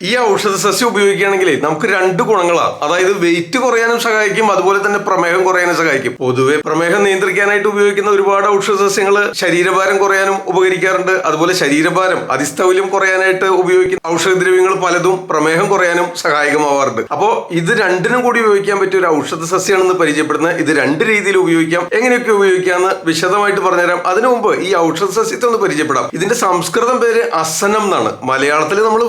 ഈ ഔഷധ സസ്യം ഉപയോഗിക്കുകയാണെങ്കിൽ നമുക്ക് രണ്ട് ഗുണങ്ങളാണ്. അതായത് വെയിറ്റ് കുറയാനും സഹായിക്കും, അതുപോലെ തന്നെ പ്രമേഹം കുറയാനും സഹായിക്കും. പൊതുവെ പ്രമേഹം നിയന്ത്രിക്കാനായിട്ട് ഉപയോഗിക്കുന്ന ഒരുപാട് ഔഷധ സസ്യങ്ങൾ ശരീരഭാരം കുറയാനും ഉപകരിക്കാറുണ്ട്. അതുപോലെ ശരീരഭാരം അതിസ്ഥൗല്യം കുറയാനായിട്ട് ഉപയോഗിക്കുന്ന ഔഷധദ്രവ്യങ്ങൾ പലതും പ്രമേഹം കുറയാനും സഹായകമാവാറുണ്ട്. അപ്പോൾ ഇത് രണ്ടിനും കൂടി ഉപയോഗിക്കാൻ പറ്റിയ ഒരു ഔഷധ സസ്യമാണെന്ന് പരിചയപ്പെടുന്നത്. ഇത് രണ്ട് രീതിയിൽ ഉപയോഗിക്കാം. എങ്ങനെയൊക്കെ ഉപയോഗിക്കാമെന്ന് വിശദമായിട്ട് പറഞ്ഞുതരാം. അതിനു മുമ്പ് ഈ ഔഷധ സസ്യത്തെ ഒന്ന് പരിചയപ്പെടാം. ഇതിന്റെ സംസ്കൃതം പേര് അസനം എന്നാണ്. മലയാളത്തിൽ നമ്മൾ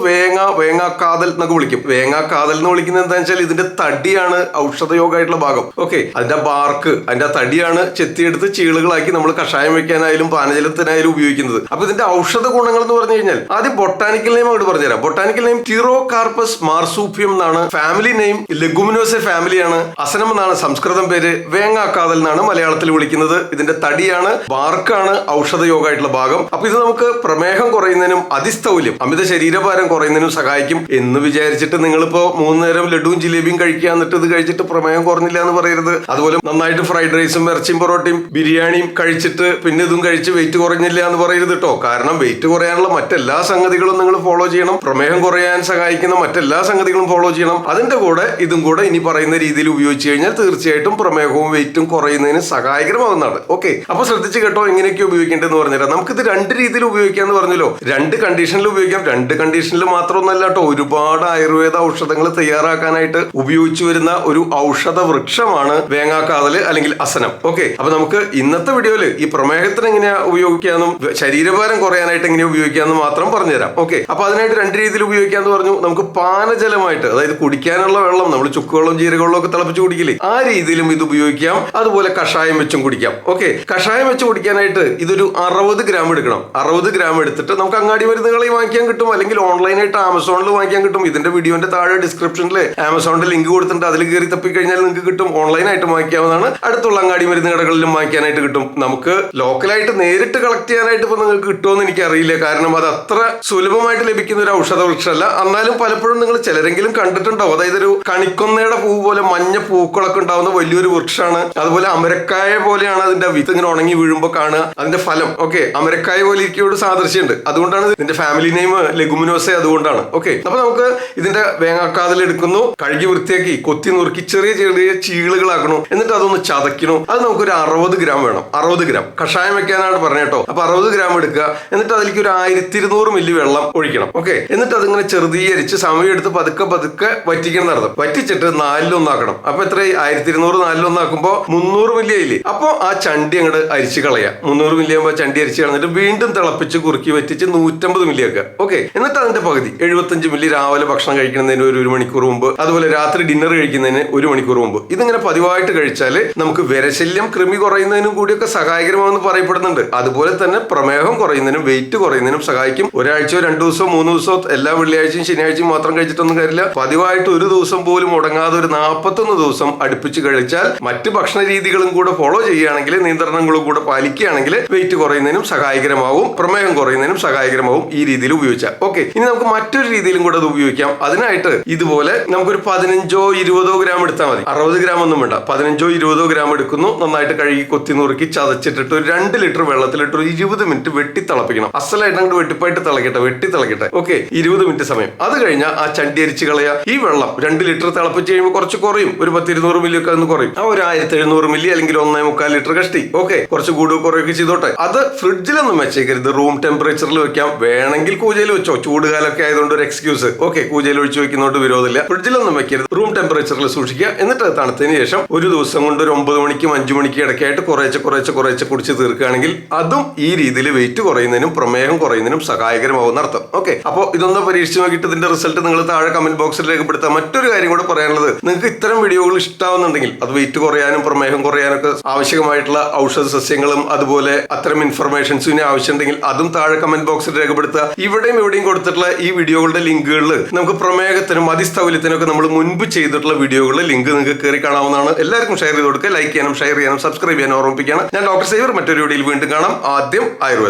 വേങ്ങാക്കാതൽ എന്നൊക്കെ വിളിക്കും. വേങ്ങാക്കാതൽ എന്ന് വിളിക്കുന്നത് എന്താ വെച്ചാൽ ഇതിന്റെ തടിയാണ് ഔഷധയോഗമായിട്ടുള്ള ഭാഗം. ഓക്കെ, അതിന്റെ ബാർക്ക്, അതിന്റെ തടിയാണ് ചെത്തിയെടുത്ത് ചീളുകളാക്കി നമ്മൾ കഷായം വെക്കാനായാലും പാനജലത്തിനായാലും ഉപയോഗിക്കുന്നത്. അപ്പൊ ഇതിന്റെ ഔഷധ ഗുണങ്ങൾ എന്ന് പറഞ്ഞു കഴിഞ്ഞാൽ ആദ്യം ബൊട്ടാനിക്കൽ നെയിം അങ്ങോട്ട് പറഞ്ഞുതരാം. ബൊട്ടാനിക്കൽ നെയിം ടിറോകാർപ്പസ് മാർസൂഫിയം എന്നാണ്. ഫാമിലി നെയിം ലെഗുമിനോസെ ഫാമിലിയാണ്. അസനം എന്നാണ് സംസ്കൃതം പേര്. വേങ്ങാക്കാതൽ എന്നാണ് മലയാളത്തിൽ വിളിക്കുന്നത്. ഇതിന്റെ തടിയാണ്, ബാർക്കാണ് ഔഷധയോഗമായിട്ടുള്ള ഭാഗം. അപ്പൊ ഇത് നമുക്ക് പ്രമേഹം കുറയുന്നതിനും അതിസ്ഥൗല്യം അമിത ശരീരഭാരം കുറയുന്നതിനും സഹായിക്കും എന്ന് വിചാരിച്ചിട്ട് നിങ്ങളിപ്പോ 3 നേരം ലഡുവും ജിലേബിയും കഴിക്കുക, എന്നിട്ട് ഇത് കഴിച്ചിട്ട് പ്രമേഹം കുറഞ്ഞില്ല എന്ന് പറയരുത്. അതുപോലെ നന്നായിട്ട് ഫ്രൈഡ് റൈസും ഇറച്ചിയും പൊറോട്ടയും ബിരിയാണിയും കഴിച്ചിട്ട് പിന്നെ ഇതും കഴിച്ച് വെയിറ്റ് കുറഞ്ഞില്ല എന്ന് പറയരുത് കേട്ടോ. കാരണം വെയിറ്റ് കുറയാനുള്ള മറ്റെല്ലാ സംഗതികളും നിങ്ങൾ ഫോളോ ചെയ്യണം. പ്രമേഹം കുറയാൻ സഹായിക്കുന്ന മറ്റെല്ലാ സംഗതികളും ഫോളോ ചെയ്യണം. അതിന്റെ കൂടെ ഇതും കൂടെ ഇനി പറയുന്ന രീതിയിൽ ഉപയോഗിച്ച് കഴിഞ്ഞാൽ തീർച്ചയായിട്ടും പ്രമേഹവും വെയിറ്റും കുറയുന്നതിന് സഹായകരമാകുന്നതാണ്. ഓക്കെ, അപ്പൊ ശ്രദ്ധിച്ച് കേട്ടോ എങ്ങനെയൊക്കെ ഉപയോഗിക്കേണ്ടതെന്ന് പറഞ്ഞുതരാം. നമുക്കിത് രണ്ട് രീതിയിൽ ഉപയോഗിക്കാന്ന് പറഞ്ഞല്ലോ. രണ്ട് കണ്ടീഷനിൽ ഉപയോഗിക്കാം. രണ്ട് കണ്ടീഷനിൽ മാത്രമൊന്നല്ല കേട്ടോ, ഒരുപാട് ആയുർവേദ ഔഷധങ്ങൾ തയ്യാറാക്കാനായിട്ട് ഉപയോഗിച്ചു വരുന്ന ഒരു ഔഷധ വൃക്ഷമാണ് വേങ്ങാക്കാതല് അല്ലെങ്കിൽ അസനം. ഓക്കെ, അപ്പൊ നമുക്ക് ഇന്നത്തെ വീഡിയോയിൽ ഈ പ്രമേഹത്തിന് എങ്ങനെയാ ഉപയോഗിക്കാമെന്നും ശരീരഭാരം കുറയാനായിട്ട് എങ്ങനെയാ ഉപയോഗിക്കാമെന്ന് മാത്രം പറഞ്ഞുതരാം. ഓക്കെ, അപ്പൊ അതിനായിട്ട് രണ്ട് രീതിയിൽ ഉപയോഗിക്കാന്ന് പറഞ്ഞു. നമുക്ക് പാനജലമായിട്ട്, അതായത് കുടിക്കാനുള്ള വെള്ളം നമ്മൾ ചുക്കുവെള്ളം ജീരകവെള്ളം ഒക്കെ തിളപ്പിച്ച് കുടിക്കില്ലേ, ആ രീതിയിലും ഇത് ഉപയോഗിക്കാം. അതുപോലെ കഷായം വെച്ചും കുടിക്കാം. ഓക്കെ, കഷായം വെച്ച് കുടിക്കാനായിട്ട് ഇതൊരു 60 ഗ്രാം എടുക്കണം. 60 ഗ്രാം എടുത്തിട്ട് നമുക്ക് അങ്ങാടി മരുന്നുകളെ വാങ്ങിക്കാൻ കിട്ടും, അല്ലെങ്കിൽ ഓൺലൈനായിട്ട് ആമസോണിൽ വാങ്ങിക്കാൻ കിട്ടും. ഇതിന്റെ വീഡിയോന്റെ താഴെ ഡിസ്ക്രിപ്ഷനിൽ ആമസോണിന്റെ ലിങ്ക് കൊടുത്തിട്ട് അതിൽ കയറി തപ്പിക്കഴിഞ്ഞാൽ നിങ്ങൾക്ക് കിട്ടും. ഓൺലൈനായിട്ട് വാങ്ങിക്കാവുന്നതാണ്. അടുത്തുള്ള അങ്ങാടി മരുന്ന് കടകളിലും വാങ്ങിക്കാനായിട്ട് കിട്ടും. നമുക്ക് ലോക്കലായിട്ട് നേരിട്ട് കളക്ട് ചെയ്യാനായിട്ട് ഇപ്പൊ നിങ്ങൾക്ക് കിട്ടുമെന്ന് എനിക്ക് അറിയില്ല. കാരണം അത് അത്ര സുലഭമായിട്ട് ലഭിക്കുന്ന ഒരു ഔഷധ വൃക്ഷമല്ല. എന്നാലും പലപ്പോഴും നിങ്ങൾ ചിലരെങ്കിലും കണ്ടിട്ടുണ്ടാവും. അതായത് ഒരു കണിക്കൊന്നയുടെ പൂ പോലെ മഞ്ഞ പൂക്കളൊക്കെ ഉണ്ടാവുന്ന വലിയൊരു വൃക്ഷമാണ്. അതുപോലെ അമരക്കായ പോലെയാണ് അതിന്റെ വിത്ത് ഇങ്ങനെ ഉണങ്ങി വീഴുമ്പോൾ കാണുക. അതിന്റെ ഫലം ഓക്കെ അമരക്കായ പോലെ ഇരിക്കൊരു സാദൃശ്യമുണ്ട്. അതുകൊണ്ടാണ് ഇതിന്റെ ഫാമിലി നെയിം ലെഗുമിനോസെ. അതുകൊണ്ടാണ്. ഓക്കെ, അപ്പൊ നമുക്ക് ഇതിന്റെ വേങ്ങാക്കാതൽ എടുക്കുന്നു, കഴുകി വൃത്തിയാക്കി കൊത്തി നുറുക്കി ചെറിയ ചെറിയ ചീളുകളാക്കണു. എന്നിട്ട് അതൊന്ന് ചതയ്ക്കണു. അത് നമുക്കൊരു 60 ഗ്രാം വേണം. 60 ഗ്രാം കഷായം വെക്കാനാണ് പറഞ്ഞേട്ടോ. അപ്പൊ 60 ഗ്രാം എടുക്കുക. എന്നിട്ട് അതിലേക്ക് ഒരു 1200 മില്ലി വെള്ളം ഒഴിക്കണം. ഓക്കെ, എന്നിട്ട് അതിങ്ങനെ ചെറുതീകരിച്ച് സമയം എടുത്ത് പതുക്കെ പതുക്കെ വറ്റിക്കണം നടത്തും. വറ്റിച്ചിട്ട് 4:1 അപ്പൊ എത്ര 1200 4:1 300 മില്ലി ആയില്ലേ. അപ്പൊ ആ ചണ്ടി അങ്ങോട്ട് അരിച്ച് കളയാം. 300 മില്ലി ആകുമ്പോൾ ചണ്ടി അരിച്ച് കളഞ്ഞിട്ട് വീണ്ടും തിളപ്പിച്ച് കുറുക്കി വറ്റിച്ച് 150 മില്ലി ആക്കുക. ഓക്കെ, എന്നിട്ട് അതിന്റെ പകുതി 75 മില്ലി രാവിലെ ഭക്ഷണം കഴിക്കുന്നതിന് ഒരു മണിക്കൂർ മുമ്പ്, അതുപോലെ രാത്രി ഡിന്നർ കഴിക്കുന്നതിന് 1 മണിക്കൂർ മുമ്പ്. ഇതിങ്ങനെ പതിവായിട്ട് കഴിച്ചാൽ നമുക്ക് വിരശല്യം കൃമി കുറയുന്നതിനും കൂടിയൊക്കെ സഹായകരമാണെന്ന് പറയപ്പെടുന്നുണ്ട്. അതുപോലെ തന്നെ പ്രമേഹം കുറയുന്നതിനും വെയിറ്റ് കുറയുന്നതിനും സഹായിക്കും. ഒരാഴ്ചയോ 2 ദിവസമോ 3 ദിവസമോ എല്ലാ വെള്ളിയാഴ്ചയും ശനിയാഴ്ചയും മാത്രം കഴിച്ചിട്ടൊന്നും കാര്യമില്ല. പതിവായിട്ട് ഒരു ദിവസം പോലും മുടങ്ങാതെ ഒരു 41 ദിവസം അടുപ്പിച്ച് കഴിച്ചാൽ മറ്റ് ഭക്ഷണ രീതികളും കൂടെ ഫോളോ ചെയ്യുകയാണെങ്കിൽ, നിയന്ത്രണങ്ങളും കൂടെ പാലിക്കുകയാണെങ്കിൽ വെയിറ്റ് കുറയുന്നതിനും സഹായകരമാവും, പ്രമേഹം കുറയുന്നതിനും സഹായകരമാവും ഈ രീതിയിൽ ഉപയോഗിച്ചാൽ. ഓക്കെ, ഇനി നമുക്ക് മറ്റൊരു രീതിയിലും കൂടെ അത് ഉപയോഗിക്കാം. അതിനായിട്ട് ഇതുപോലെ നമുക്കൊരു 15-20 ഗ്രാം എടുത്താൽ മതി. 60 ഗ്രാം ഒന്നും വേണ്ട. 15-20 ഗ്രാം എടുക്കുന്നു. നന്നായിട്ട് കഴുകി കൊത്തി നുറുക്കി ചതച്ചിട്ടിട്ട് ഒരു 2 ലിറ്റർ വെള്ളത്തിലിട്ട് ഒരു 20 മിനിറ്റ് വെട്ടി തിളപ്പിക്കണം. അസലായിട്ട് അങ്ങോട്ട് വെട്ടിപ്പായിട്ട് തിളക്കട്ടെ, വെട്ടി തിളക്കട്ടെ. ഓക്കെ, 20 മിനിറ്റ് സമയം. അത് കഴിഞ്ഞാൽ ആ ചണ്ടി അരിച്ച് കളയാ. ഈ വെള്ളം 2 ലിറ്റർ തിളപ്പിച്ച് കഴിയുമ്പോൾ കുറച്ച് കുറയും. ഒരു 10-200 മില്ലി ഒക്കെ ഒന്ന് കുറയും. ആ ഒരു 1700 മില്ലി അല്ലെങ്കിൽ 1.25 ലിറ്റർ കഷ്ടി. ഓക്കെ, കുറച്ച് കൂടുക കുറയൊക്കെ ചെയ്തോട്ടെ. അത് ഫ്രിഡ്ജിലൊന്നും വെച്ചേക്കരുത്. റൂം ടെമ്പറേച്ചറിൽ വെക്കാം. വേണമെങ്കിൽ കൂജയിൽ വെച്ചോ. ചൂടുകാലൊക്കെ ആയതുകൊണ്ട് ഒരു എക്സ്ക്യൂസ്. ഓക്കെ, കൂജയിൽ ഒഴിച്ചു വെക്കുന്നതുകൊണ്ട് വിരോധമില്ല. ഫ്രിഡ്ജിലൊന്നും വെക്കരുത്. റൂം ടെമ്പറേച്ചറിൽ സൂക്ഷിക്കുക. എന്നിട്ട് തണുത്തതിന് ശേഷം ഒരു ദിവസം കൊണ്ട് ഒരു 9 മണിക്കും 5 മണിക്കും ഇടയ്ക്കായിട്ട് കുറേശ്ശെ കുടിച്ച് തീർക്കുകയാണെങ്കിൽ അതും ഈ രീതിയിൽ വെയിറ്റ് കുറയുന്നതിനും പ്രമേഹം കുറയുന്നതിനും സഹായകരമാവുന്ന അർത്ഥം. ഓക്കെ, അപ്പോൾ ഇതൊന്ന് പരീക്ഷിച്ച് നോക്കിയിട്ട് ഇതിന്റെ റിസൾട്ട് നിങ്ങൾ താഴെ കമന്റ് ബോക്സിൽ രേഖപ്പെടുത്താം. മറ്റൊരു കാര്യം കൂടെ പറയാനുള്ളത്, നിങ്ങൾക്ക് ഇത്തരം വീഡിയോകൾ ഇഷ്ടാവുന്നുണ്ടെങ്കിൽ, അത് വെയിറ്റ് കുറയാനും പ്രമേഹം കുറയാനൊക്കെ ആവശ്യമായിട്ടുള്ള ഔഷധ സസ്യങ്ങളും അതുപോലെ അത്തരം ഇൻഫർമേഷൻസിന് ആവശ്യമുണ്ടെങ്കിൽ അതും താഴെ കമന്റ് ബോക്സിൽ രേഖപ്പെടുത്തുക. ഇവിടെയും കൊടുത്തിട്ടുള്ള ഈ വീഡിയോകളുടെ ലിങ്കുകളിൽ നമുക്ക് പ്രമേഹത്തിനും അതിസ്ഥൗല്യത്തിനും ഒക്കെ നമ്മൾ മുൻപ് ചെയ്തിട്ടുള്ള വീഡിയോകളുടെ ലിങ്ക് നിങ്ങൾക്ക് കയറി കാണാവുന്നതാണ്. എല്ലാവർക്കും ഷെയർ ചെയ്ത് കൊടുക്കുക. ലൈക്ക് ചെയ്യാനും ഷെയർ ചെയ്യാനും സബ്സ്ക്രൈബ് ചെയ്യാനും ഓർമ്മിപ്പിക്കുകയാണ്. ഞാൻ ഡോക്ടർ സേവർ. മറ്റൊരു വീഡിയോയിൽ വീണ്ടും കാണാം. ആദ്യം ആയുർവേദം.